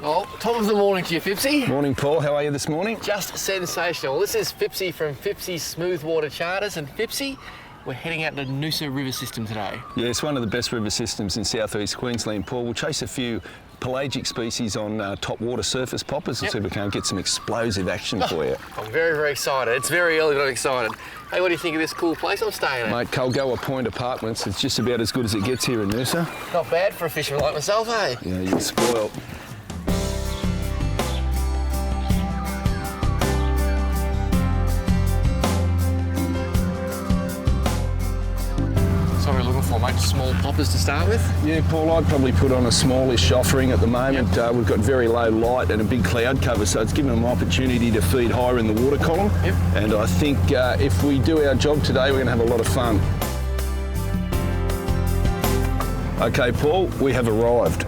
Oh, top of the morning to you, Phippsy. Morning, Paul. How are you this morning? Just sensational. This is Phippsy from Phippsy Smooth Water Charters, and Phippsy, we're heading out to Noosa River system today. Yeah, it's one of the best river systems in southeast Queensland, Paul. We'll chase a few pelagic species on top water surface poppers and see if we can get some explosive action for you. I'm very, very excited. It's very early, but I'm excited. Hey, what do you think of this cool place I'm staying at? Mate, Colgoa Point Apartments, it's just about as good as it gets here in Noosa. Not bad for a fisherman like myself, eh? Yeah, you're spoiled. So we're looking for, mate, small poppers to start with. Yeah, Paul, I'd probably put on a smallish offering at the moment. We've got very low light and a big cloud cover, so it's given them an opportunity to feed higher in the water column. Yep. And I think if we do our job today, we're going to have a lot of fun. Okay, Paul, we have arrived.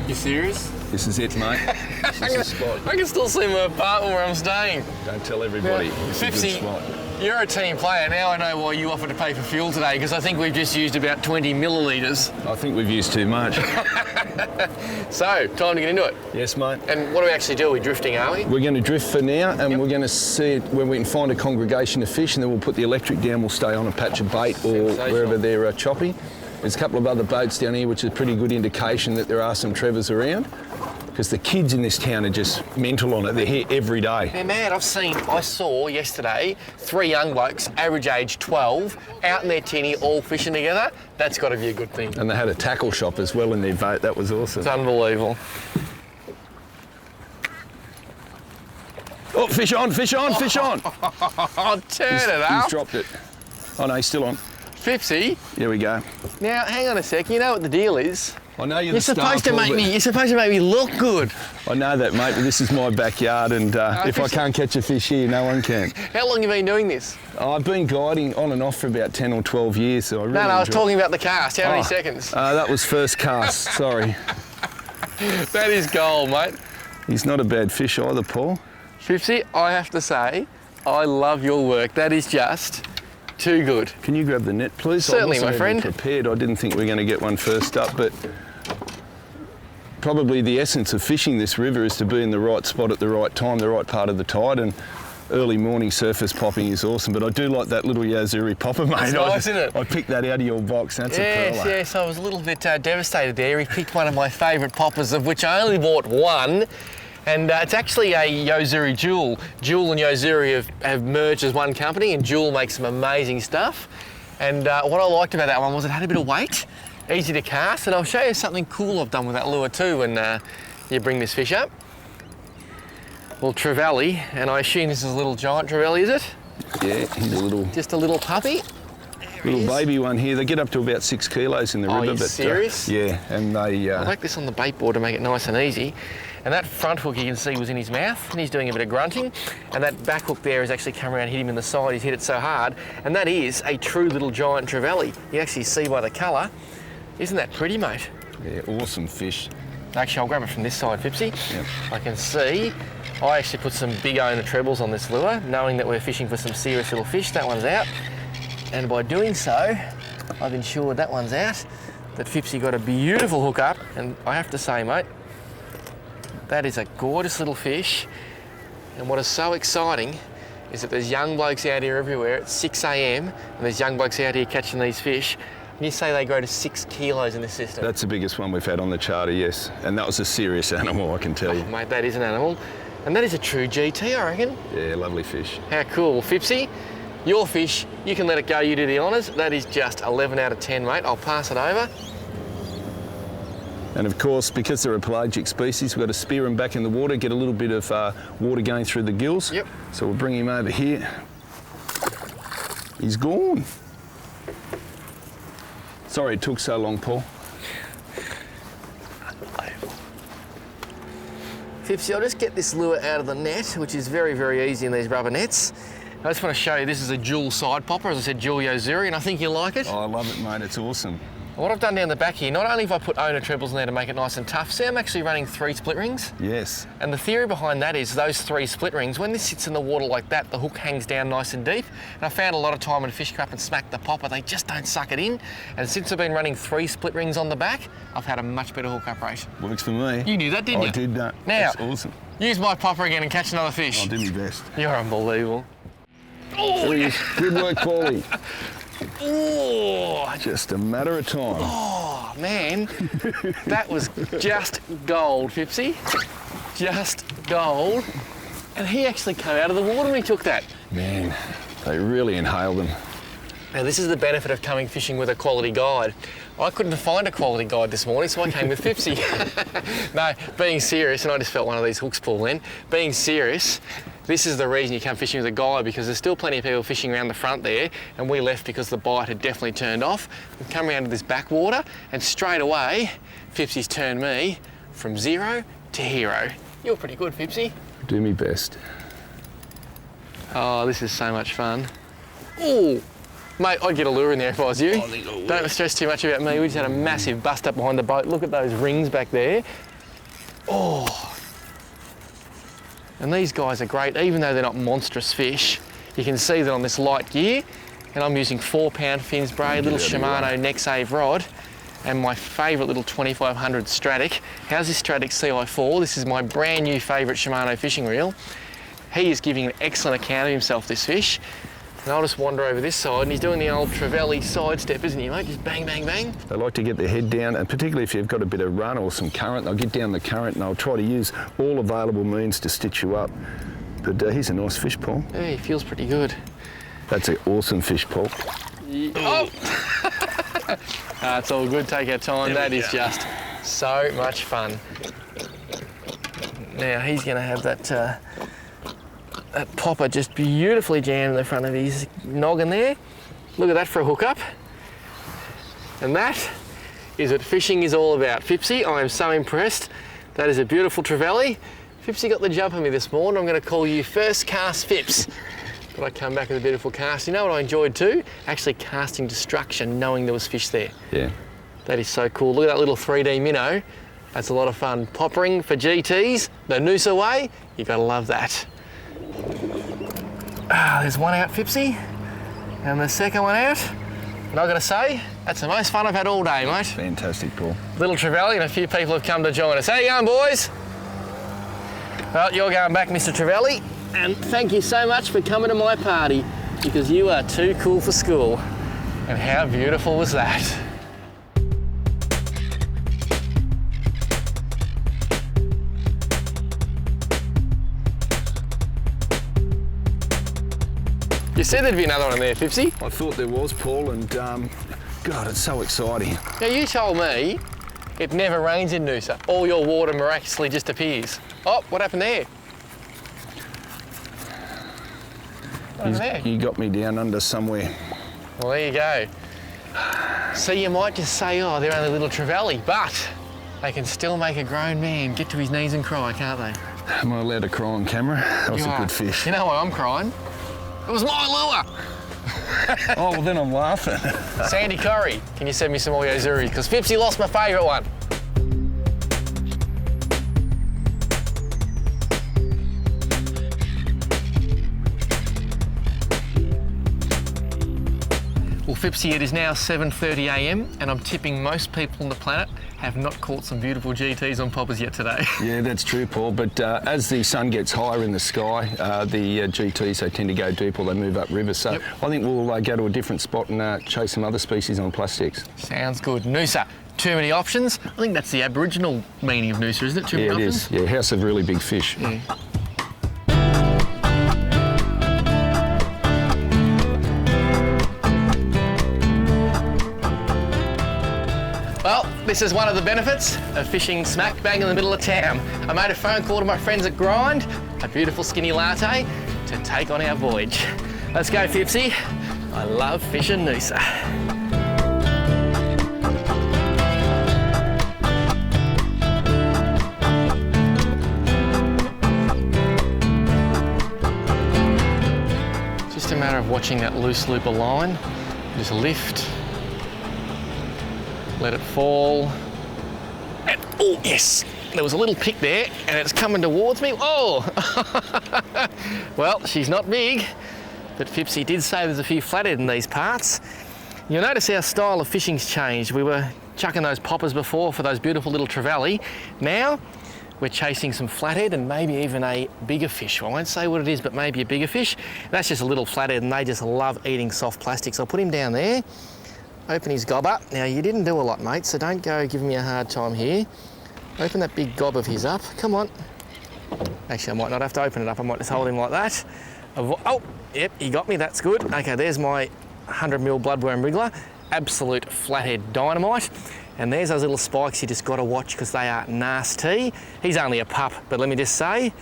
You serious? This is it, mate. This is the spot. I can still see my apartment where I'm staying. Don't tell everybody. Now, It's a good Phippsy, spot. you're a team player. Now I know why you offered to pay for fuel today, because I think we've just used about 20 millilitres. I think we've used too much. So, time to get into it. Yes, mate. And what do we actually do? Are we drifting, are we? We're going to drift for now, and we're going to see it when we can find a congregation of fish, and then we'll put the electric down. We'll stay on a patch of bait or wherever they're chopping. There's a couple of other boats down here, which is a pretty good indication that there are some trevors around, because the kids in this town are just mental on it. They're here every day. They're mad. I saw yesterday 3 young blokes, average age 12, out in their tinny, all fishing together. That's got to be a good thing. And they had a tackle shop as well in their boat. That was awesome. It's unbelievable. Oh, fish on, fish on, fish on. Oh, turn it up. He's dropped it. Oh no, he's still on. Phippsy. Here we go. Now, hang on a sec. You know what the deal is? I know You're supposed to make me look good. I know that, mate, but this is my backyard, and if I can't catch a fish here, no one can. How long have you been doing this? I've been guiding on and off for about 10 or 12 years, so I really I was talking about the cast. How many seconds? That was first cast, sorry. That is gold, mate. He's not a bad fish either, Paul. Phippsy, I have to say, I love your work. That is just too good. Can you grab the net, please? Certainly, my friend. I wasn't even prepared. I didn't think we were going to get one first up, but probably the essence of fishing this river is to be in the right spot at the right time, the right part of the tide, and early morning surface popping is awesome. But I do like that little Yazuri popper, mate. It's nice, isn't it? I picked that out of your box. That's a pearler. Yes, I was a little bit devastated there. He picked one of my favourite poppers, of which I only bought one. And it's actually a Yazuri Jewel. Jewel and Yazuri have merged as one company, and Jewel makes some amazing stuff. And what I liked about that one was it had a bit of weight, easy to cast, and I'll show you something cool I've done with that lure too when you bring this fish up. Well, trevally, and I assume this is a little giant trevally, is it? Yeah, he's a little... Just a little puppy. Little baby one here. They get up to about 6 kilos in the river. Are you serious? Yeah, and they... I like this on the bait board to make it nice and easy. And that front hook you can see was in his mouth, and he's doing a bit of grunting. And that back hook there has actually come around and hit him in the side. He's hit it so hard. And that is a true little giant trevally. You actually see by the colour. Isn't that pretty, mate? Yeah, awesome fish. Actually, I'll grab it from this side, Phippsy. Yep. I can see. I actually put some big owner trebles on this lure, knowing that we're fishing for some serious little fish. That one's out. And by doing so, I've ensured that one's out, that Phippsy got a beautiful hook up. And I have to say, mate, that is a gorgeous little fish. And what is so exciting is that there's young blokes out here everywhere at 6 a.m. and there's young blokes out here catching these fish. And you say they grow to 6 kilos in this system. That's the biggest one we've had on the charter, yes. And that was a serious animal, I can tell you. Oh, mate, that is an animal. And that is a true GT, I reckon. Yeah, lovely fish. How cool. Phippsy, your fish, you can let it go, you do the honours. That is just 11 out of 10, mate. I'll pass it over. And of course, because they're a pelagic species, we've got to spear them back in the water, get a little bit of water going through the gills. Yep. So we'll bring him over here. He's gone. Sorry it took so long, Paul. Phippsy, I'll just get this lure out of the net, which is very, very easy in these rubber nets. I just want to show you, this is a Jewel side popper, as I said, Jewel Yazuri, and I think you'll like it. Oh, I love it, mate. It's awesome. What I've done down the back here, not only have I put owner trebles in there to make it nice and tough, see I'm actually running 3 split rings? Yes. And the theory behind that is those 3 split rings, when this sits in the water like that, the hook hangs down nice and deep. And I found a lot of time when a fish come up and smack the popper, they just don't suck it in. And since I've been running 3 split rings on the back, I've had a much better hook operation. Works for me. You knew that, didn't you? I did that. Now, that's awesome. Use my popper again and catch another fish. I'll do my best. You're unbelievable. Oh, yes. Good work, Paulie. Oh, Just a matter of time. oh man, that was just gold, Phippsy. Just gold. And he actually came out of the water when he took that. Man, they really inhale them. Now this is the benefit of coming fishing with a quality guide. I couldn't find a quality guide this morning, so I came with Phippsy. No, being serious, and I just felt one of these hooks pull then. Being serious, this is the reason you come fishing with a guide, because there's still plenty of people fishing around the front there, and we left because the bite had definitely turned off. We've come around to this backwater, and straight away, Phippsy's turned me from 0 to hero. You're pretty good, Phippsy. Do me best. Oh, this is so much fun. Ooh. Mate, I'd get a lure in there if I was you. Don't stress too much about me. We just had a massive bust up behind the boat. Look at those rings back there. Oh. And these guys are great, even though they're not monstrous fish. You can see that on this light gear, and I'm using 4-pound fins braid, little Shimano neck save rod, and my favourite little 2500 Stratic. How's this Stratic CI4? This is my brand new favourite Shimano fishing reel. He is giving an excellent account of himself, this fish. And I'll just wander over this side, and he's doing the old trevally sidestep, isn't he, mate? Just bang, bang, bang. They like to get their head down, and particularly if you've got a bit of run or some current, they'll get down the current and they'll try to use all available means to stitch you up. But he's a nice fish, Paul. Yeah, he feels pretty good. That's an awesome fish, Paul. Oh! It's all good, take our time. That is just so much fun. Now he's going to have that popper just beautifully jammed in the front of his noggin there. Look at that for a hookup. And that is what fishing is all about. Phippsy, I am so impressed. That is a beautiful trevally. Phippsy got the jump on me this morning. I'm going to call you First Cast Phipps. But I come back with a beautiful cast. You know what I enjoyed too? Actually casting destruction, knowing there was fish there. Yeah. That is so cool. Look at that little 3D minnow. That's a lot of fun. Poppering for GTs, the Noosa way, you gotta love that. There's one out, Phippsy, and the second one out. And I've got to say, that's the most fun I've had all day, mate. Fantastic, Paul. Little trevally, and a few people have come to join us. How you going, boys? Well, you're going back, Mr. Trevally, and thank you so much for coming to my party, because you are too cool for school. And how beautiful was that? You said there'd be another one there, Phippsy. I thought there was, Paul, and God, it's so exciting. Now you told me it never rains in Noosa. All your water miraculously just appears. Oh, what happened there? What happened there? You got me down under somewhere. Well, there you go. So you might just say, oh, they're only little trevally, but they can still make a grown man get to his knees and cry, can't they? Am I allowed to cry on camera? That was a good fish. You know why I'm crying? It was my lure! Oh, well then I'm laughing. Sandy Curry, can you send me some Oyo Zuris? Because Phippsy lost my favourite one. Well, Phippsy, it is now 7:30 a.m. and I'm tipping most people on the planet have not caught some beautiful GTs on poppers yet today. Yeah, that's true, Paul, but as the sun gets higher in the sky, the GTs, they tend to go deep or they move up river, so I think we'll go to a different spot and chase some other species on plastics. Sounds good. Noosa, too many options. I think that's the Aboriginal meaning of Noosa, isn't it? Too many options? Yeah, it is. Yeah, house of really big fish. Yeah. Well, this is one of the benefits of fishing smack bang in the middle of town. I made a phone call to my friends at Grind, a beautiful skinny latte, to take on our voyage. Let's go, Phippsy. I love fishing Noosa. Just a matter of watching that loose loop of line, just lift, Let it fall. And, oh, yes. There was a little pick there, and it's coming towards me. Oh! Well, she's not big, but Phippsy did say there's a few flathead in these parts. You'll notice our style of fishing's changed. We were chucking those poppers before for those beautiful little trevally. Now, we're chasing some flathead and maybe even a bigger fish. I won't say what it is, but maybe a bigger fish. That's just a little flathead, and they just love eating soft plastics. I'll put him down there, open his gob up. Now, you didn't do a lot, mate, so don't go giving me a hard time here. Open that big gob of his up. Come on. Actually, I might not have to open it up. I might just hold him like that. Oh, yep, he got me. That's good. Okay, there's my 100mm bloodworm wriggler. Absolute flathead dynamite. And there's those little spikes you just got to watch because they are nasty. He's only a pup, but let me just say,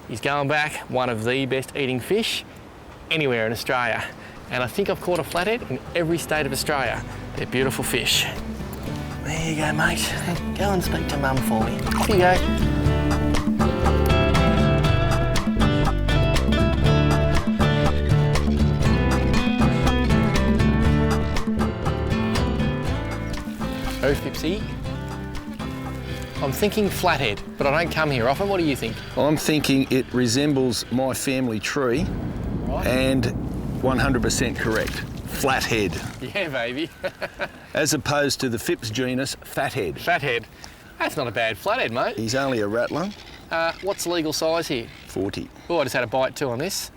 he's going back one of the best eating fish anywhere in Australia. And I think I've caught a flathead in every state of Australia. They're beautiful fish. There you go, mate. Go and speak to Mum for me. Off you go. Oh, Phippsy. I'm thinking flathead, but I don't come here often. What do you think? I'm thinking it resembles my family tree, right, and 100% correct. Flathead. Yeah, baby. As opposed to the Phipps genus, Fathead. Fathead. That's not a bad flathead, mate. He's only a rattler. What's the legal size here? 40. Oh, I just had a bite too on this.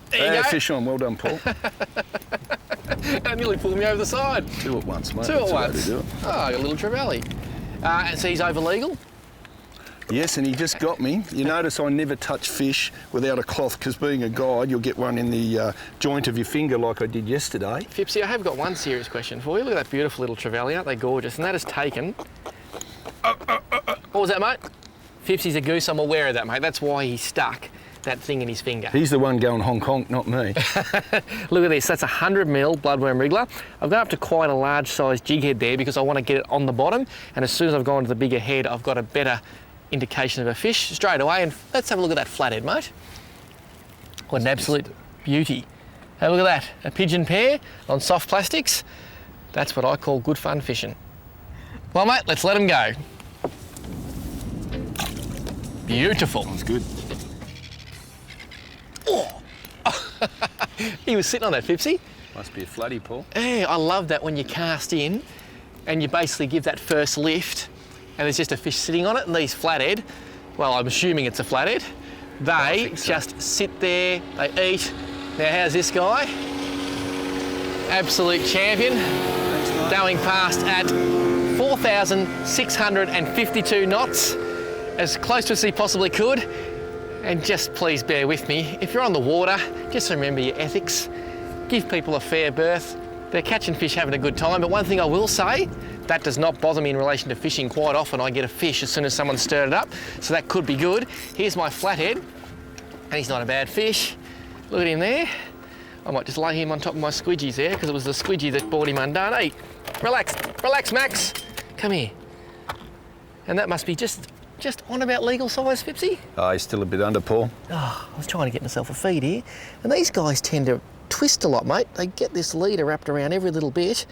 There you go. Fish on, well done, Paul. That nearly pulled me over the side. Two at once, mate. Two at once. Oh, I got a little trevally. And so he's over legal? Yes, and he just got me. You notice I never touch fish without a cloth because being a guide, you'll get one in the joint of your finger like I did yesterday. Phippsy, I have got one serious question for you. Look at that beautiful little trevally, aren't they gorgeous? And that is taken. What was that, mate? Phippsy's a goose, I'm aware of that, mate. That's why he stuck that thing in his finger. He's the one going Hong Kong, not me. Look at this, that's a 100mm bloodworm wriggler. I've gone up to quite a large size jig head there because I want to get it on the bottom, and as soon as I've gone to the bigger head, I've got a better indication of a fish straight away. And let's have a look at that flathead, mate. What an absolute beauty. Have a look at that, a pigeon pair on soft plastics. That's what I call good fun fishing. Well, mate, let's let him go. Beautiful. That's good. Oh. He was sitting on that, Phippsy. Must be a flatty, Paul. Yeah, I love that when you cast in and you basically give that first lift and there's just a fish sitting on it, and these flathead, well, I'm assuming it's a flathead, they just sit there, they eat. Now, how's this guy? Absolute champion. Thanks, mate. Going past at 4,652 knots, as close as he possibly could. And just please bear with me. If you're on the water, just remember your ethics. Give people a fair berth. They're catching fish, having a good time. But one thing I will say, that does not bother me in relation to fishing. Quite often I get a fish as soon as someone stirred it up, so that could be good. Here's my flathead, and he's not a bad fish. Look at him there. I might just lay him on top of my squidgies there, because it was the squidgy that brought him undone. Hey, relax, relax, Max. Come here. And that must be just on about legal size, Phippsy. Oh, he's still a bit under, Paul. Oh, I was trying to get myself a feed here. And these guys tend to twist a lot, mate. They get this leader wrapped around every little bit.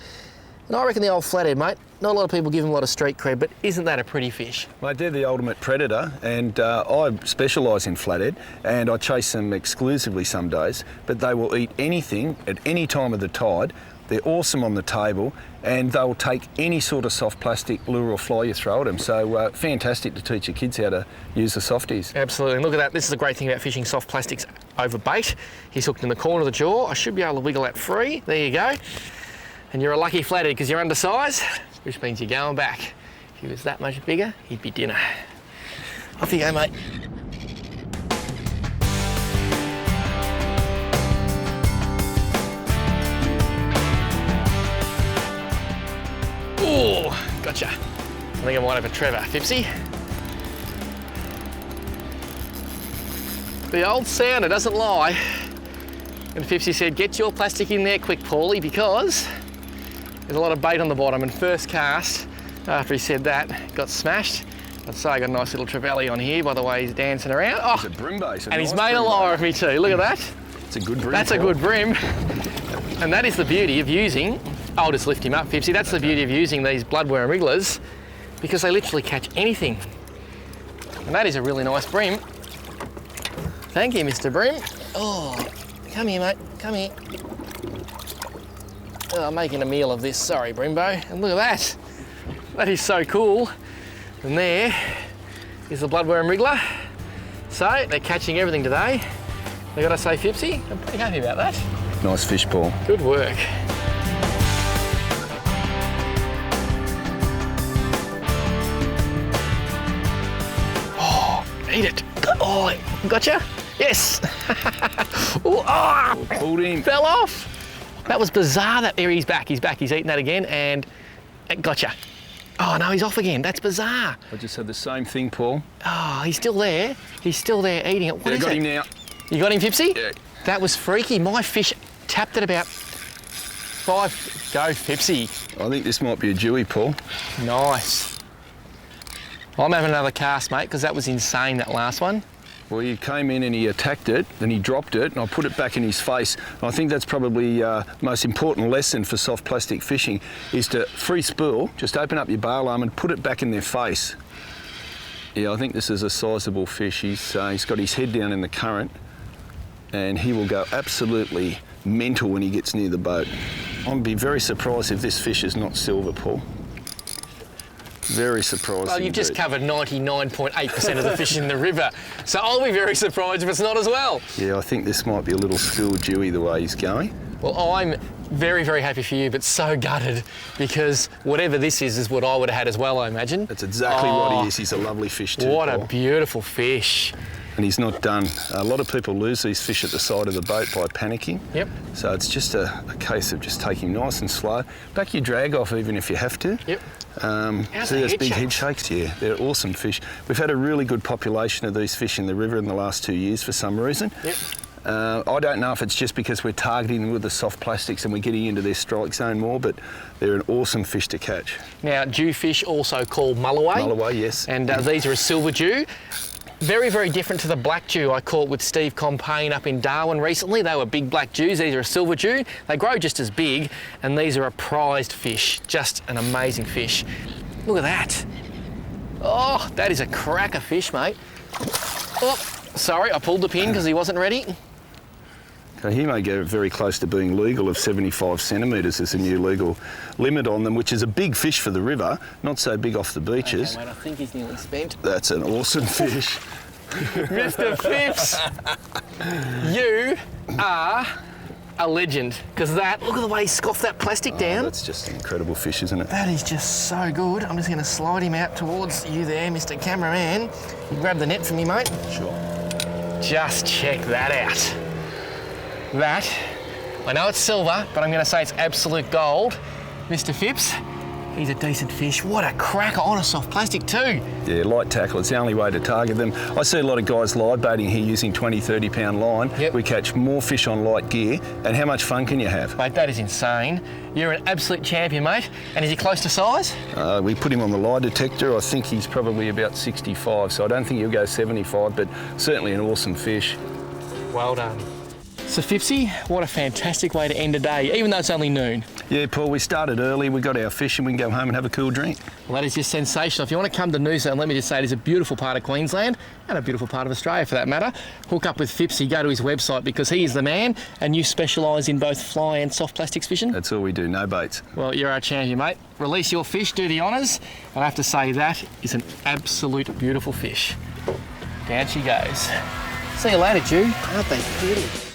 And I reckon the old flathead, mate, not a lot of people give them a lot of street cred, but isn't that a pretty fish? Mate, they're the ultimate predator, and I specialise in flathead, and I chase them exclusively some days, but they will eat anything at any time of the tide. They're awesome on the table, and they'll take any sort of soft plastic lure or fly you throw at them. So fantastic to teach your kids how to use the softies. Absolutely. And look at that. This is the great thing about fishing soft plastics over bait. He's hooked in the corner of the jaw. I should be able to wiggle that free. There you go. And you're a lucky flathead because you're undersized, which means you're going back. If he was that much bigger, he'd be dinner. Off you go, mate. Oh, gotcha. I think I might have a Trevor, Phippsy. The old sounder doesn't lie. And Phippsy said, get your plastic in there quick, Paulie, because there's a lot of bait on the bottom. And first cast, after he said that, got smashed. I'd say I got a nice little trevally on here by the way he's dancing around. Oh, it's a brim base. And he's made a liar of me too. Look at that. It's a good brim. That's a good brim. And that is the beauty of using I'll just lift him up, Phippsy. That's the beauty of using these bloodworm wrigglers, because they literally catch anything. And that is a really nice bream. Thank you, Mr. Bream. Oh, come here, mate, come here. Oh, I'm making a meal of this, sorry, Brimbo. And look at that. That is so cool. And there is the bloodworm wriggler. So, they're catching everything today. I gotta say, Phippsy, I'm pretty happy about that. Nice fish, Paul. Good work. Oh, eat it. Oh, gotcha? Yes. Oh, Pulled him. fell off. That was bizarre. That there, he's back. He's eating that again, and gotcha. Oh no, he's off again. That's bizarre. I just had the same thing, Paul. Oh, he's still there. He's still there eating it. What is got it? him now. You got him, Phippsy? Yeah. That was freaky. My fish tapped at about 5. Go, Phippsy. I think this might be a dewy, Paul. Nice. I'm having another cast, mate, because that was insane, that last one. Well, he came in and he attacked it, then he dropped it, and I put it back in his face. And I think that's probably the most important lesson for soft plastic fishing, is to free spool, just open up your bail arm and put it back in their face. Yeah, I think this is a sizable fish. He's got his head down in the current, and he will go absolutely mental when he gets near the boat. I'd be very surprised if this fish is not silver, Paul. Very surprised. Well, you've just covered 99.8% of the fish in the river, so I'll be very surprised if it's not as well. Yeah, I think this might be a little school dewy the way he's going. Well, I'm very, very happy for you, but so gutted, because whatever this is what I would have had as well, I imagine. That's exactly what he is. He's a lovely fish too, What Paul. a beautiful fish. And he's not done. A lot of people lose these fish at the side of the boat by panicking. Yep. So it's just a case of just taking nice and slow. Back your drag off even if you have to. Yep. See those big head shakes? Yeah, they're awesome fish. We've had a really good population of these fish in the river in the last 2 years for some reason. Yep. I don't know if it's just because we're targeting them with the soft plastics and we're getting into their strike zone more, but they're an awesome fish to catch. Now, jewfish, also called mulloway. Mulloway, yes. And these are a silver jew. Very, very different to the black jew I caught with Steve Compain up in Darwin recently. They were big black jews. These are a silver jew. They grow just as big, and these are a prized fish. Just an amazing fish. Look at that. Oh, that is a cracker fish, mate. Oh, sorry, I pulled the pin because he wasn't ready. So he may go very close to being legal of 75 centimetres as a new legal limit on them, which is a big fish for the river, not so big off the beaches. Okay, mate, I think he's nearly spent. That's an awesome fish. Mr. Phipps, you are a legend. Because that, look at the way he scoffed that plastic down. That's just an incredible fish, isn't it? That is just so good. I'm just going to slide him out towards you there, Mr. Cameraman. You grab the net for me, mate. Sure. Just check that out. That, I know it's silver, but I'm going to say it's absolute gold. Mr. Phipps, he's a decent fish. What a cracker on a soft plastic too. Yeah, light tackle, it's the only way to target them. I see a lot of guys live baiting here using 20, 30 pound line. Yep. We catch more fish on light gear, and how much fun can you have? Mate, that is insane. You're an absolute champion, mate. And is he close to size? We put him on the lie detector. I think he's probably about 65, so I don't think he'll go 75, but certainly an awesome fish. Well done. So Phippsy, what a fantastic way to end a day, even though it's only noon. Yeah, Paul, we started early, we got our fish and we can go home and have a cool drink. Well, that is just sensational. If you want to come to Noosa, and let me just say it is a beautiful part of Queensland and a beautiful part of Australia for that matter, hook up with Phippsy, go to his website because he is the man and you specialise in both fly and soft plastics fishing. That's all we do, no baits. Well, you're our champion, mate. Release your fish, do the honours. And I have to say that is an absolute beautiful fish. Down she goes. See you later, Jew. Aren't they pretty?